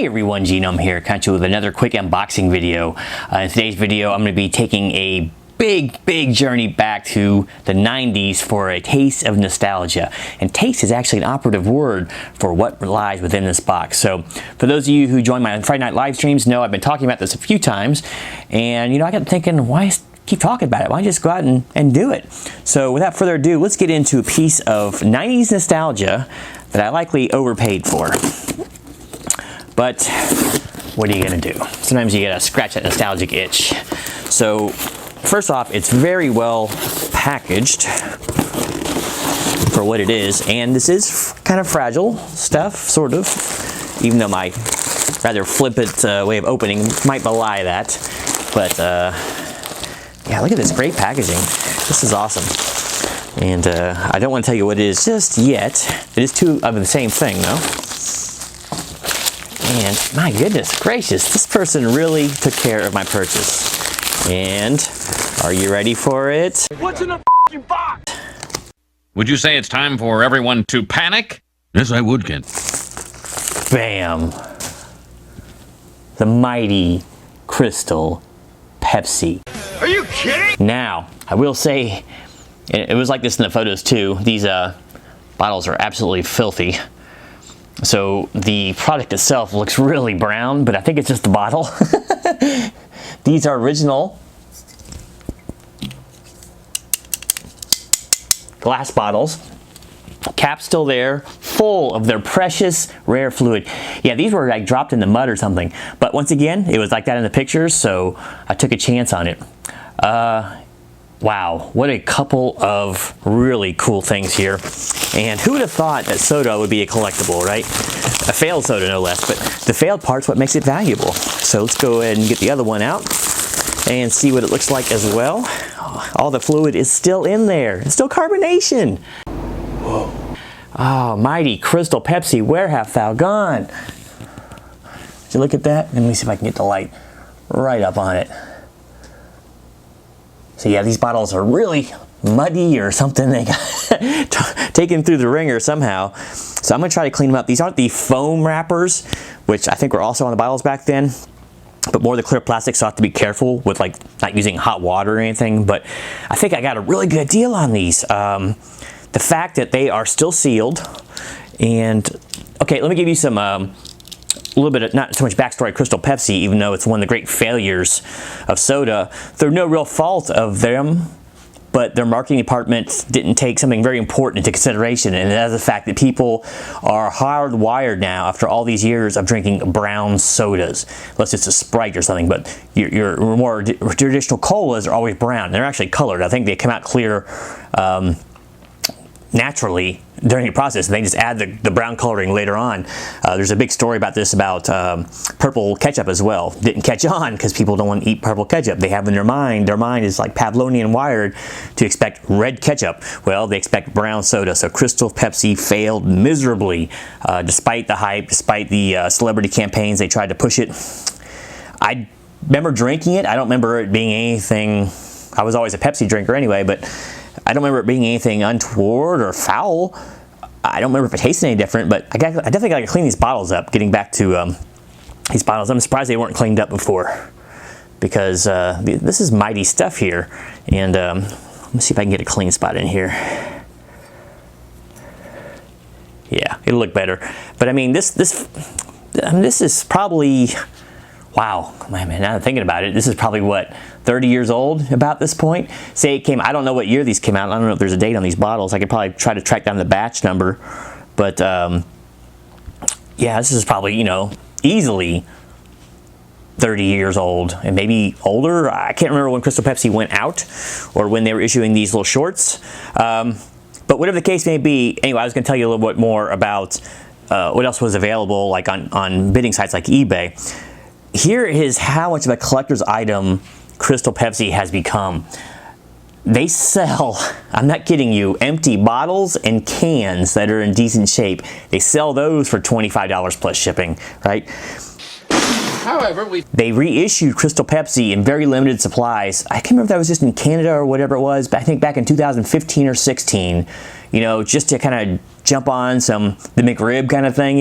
Hey everyone, Genome here, coming with another quick unboxing video. In today's video, I'm going to be taking a big journey back to the 90s for a taste of nostalgia. And taste is actually an operative word for what lies within this box. So for those of you who join my Friday night live streams know I've been talking about this a few times. And I got thinking, why keep talking about it? Why don't you just go out and do it? So without further ado, let's get into a piece of 90s nostalgia that I likely overpaid for. But what are you gonna do? Sometimes you gotta scratch that nostalgic itch. So first off, it's very well packaged for what it is, and this is kind of fragile stuff, sort of, even though my rather flippant way of opening might belie that. But yeah, look at this great packaging. This is awesome. And I don't want to tell you what it is just yet. It is two of the same thing though. And my goodness gracious, this person really took care of my purchase. And are you ready for it? What's in the f***ing box? Would you say it's time for everyone to panic? Yes, I would, Kent. Bam! The mighty Crystal Pepsi. Are you kidding? Now, I will say, it was like this in the photos too. These bottles are absolutely filthy. So the product itself looks really brown, but I think it's just the bottle. These are original glass bottles. Cap still there, full of their precious rare fluid. Yeah, these were like dropped in the mud or something. But once again, it was like that in the pictures, so I took a chance on it. Wow, what a couple of really cool things here. And who would have thought that soda would be a collectible, right? A failed soda, no less, but the failed part's what makes it valuable. So let's go ahead and get the other one out and see what it looks like as well. All the fluid is still in there. It's still carbonation. Whoa. Oh, mighty Crystal Pepsi, where have thou gone? Did you look at that? Let me see if I can get the light right up on it. So yeah, these bottles are really muddy or something. They got taken through the ringer somehow. So I'm gonna try to clean them up. These aren't the foam wrappers, which I think were also on the bottles back then, but more the clear plastic, so I have to be careful with like not using hot water or anything. But I think I got a really good deal on these. The fact that they are still sealed, and okay, let me give you some a little bit of, not so much backstory, Crystal Pepsi, even though it's one of the great failures of soda. There's no real fault of them, but their marketing department didn't take something very important into consideration, and that is the fact that people are hardwired now after all these years of drinking brown sodas, unless it's a Sprite or something, but your more traditional colas are always brown. They're actually colored. I think they come out clear naturally during the process, and they just add the brown coloring later on. There's a big story about this, about purple ketchup as well. Didn't catch on because people don't want to eat purple ketchup. They have in their mind is like Pavlovian wired to expect red ketchup. Well, they expect brown soda. So Crystal Pepsi failed miserably, despite the hype, despite the celebrity campaigns they tried to push it. I remember drinking it. I don't remember it being anything. I was always a Pepsi drinker anyway, but I don't remember it being anything untoward or foul. I don't remember if it tasted any different, but I definitely got to clean these bottles up. Getting back to these bottles, I'm surprised they weren't cleaned up before, because this is mighty stuff here. And let me see if I can get a clean spot in here. Yeah, it'll look better. But I mean, this is probably, wow, man, now I'm thinking about it, this is probably what, 30 years old about this point? Say it came, I don't know what year these came out. I don't know if there's a date on these bottles. I could probably try to track down the batch number. But yeah, this is probably, easily 30 years old and maybe older. I can't remember when Crystal Pepsi went out or when they were issuing these little shorts. But whatever the case may be, anyway, I was going to tell you a little bit more about what else was available, like on bidding sites like eBay. Here is how much of a collector's item Crystal Pepsi has become. They sell, I'm not kidding you, empty bottles and cans that are in decent shape. They sell those for $25 plus shipping, right? However, they reissued Crystal Pepsi in very limited supplies. I can't remember if that was just in Canada or whatever it was, but I think back in 2015 or 16, just to kind of jump on the McRib kind of thing,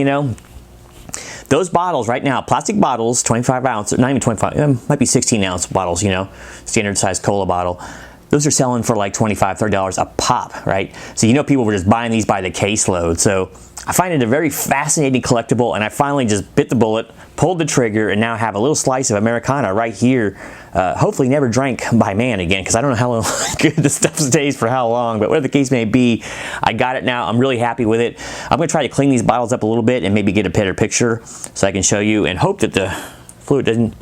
Those bottles right now, plastic bottles, 25 ounce, not even 25, might be 16 ounce bottles, you know, standard size cola bottle. Those are selling for like $25, $30 a pop, right? So you know people were just buying these by the caseload. So I find it a very fascinating collectible, and I finally just bit the bullet, pulled the trigger, and now have a little slice of Americana right here. Hopefully never drank by man again, because I don't know how long good this stuff stays for how long, but whatever the case may be, I got it now. I'm really happy with it. I'm going to try to clean these bottles up a little bit and maybe get a better picture so I can show you, and hope that the fluid doesn't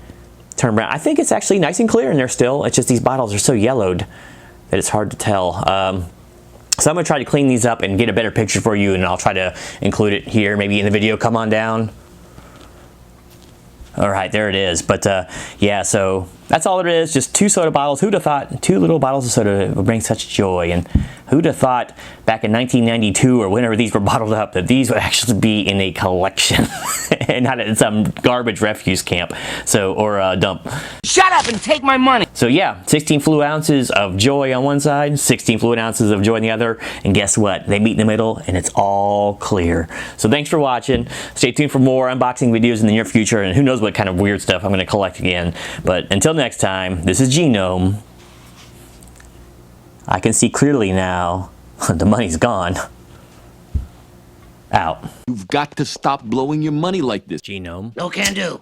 turn brown. I think it's actually nice and clear in there still. It's just these bottles are so yellowed that it's hard to tell. So I'm going to try to clean these up and get a better picture for you, and I'll try to include it here, maybe in the video. Come on down. All right, there it is. But yeah, so that's all it is. Just 2 soda bottles. Who'd have thought 2 little bottles of soda would bring such joy? And who'd have thought back in 1992 or whenever these were bottled up that these would actually be in a collection and not in some garbage refuse camp, so, or dump. Shut up and take my money. So yeah, 16 fluid ounces of joy on one side, 16 fluid ounces of joy on the other, and guess what? They meet in the middle and it's all clear. So thanks for watching. Stay tuned for more unboxing videos in the near future, and who knows what kind of weird stuff I'm going to collect again. But until next time, this is Genome. I can see clearly now. The money's gone. Out. You've got to stop blowing your money like this. Genome. No can do.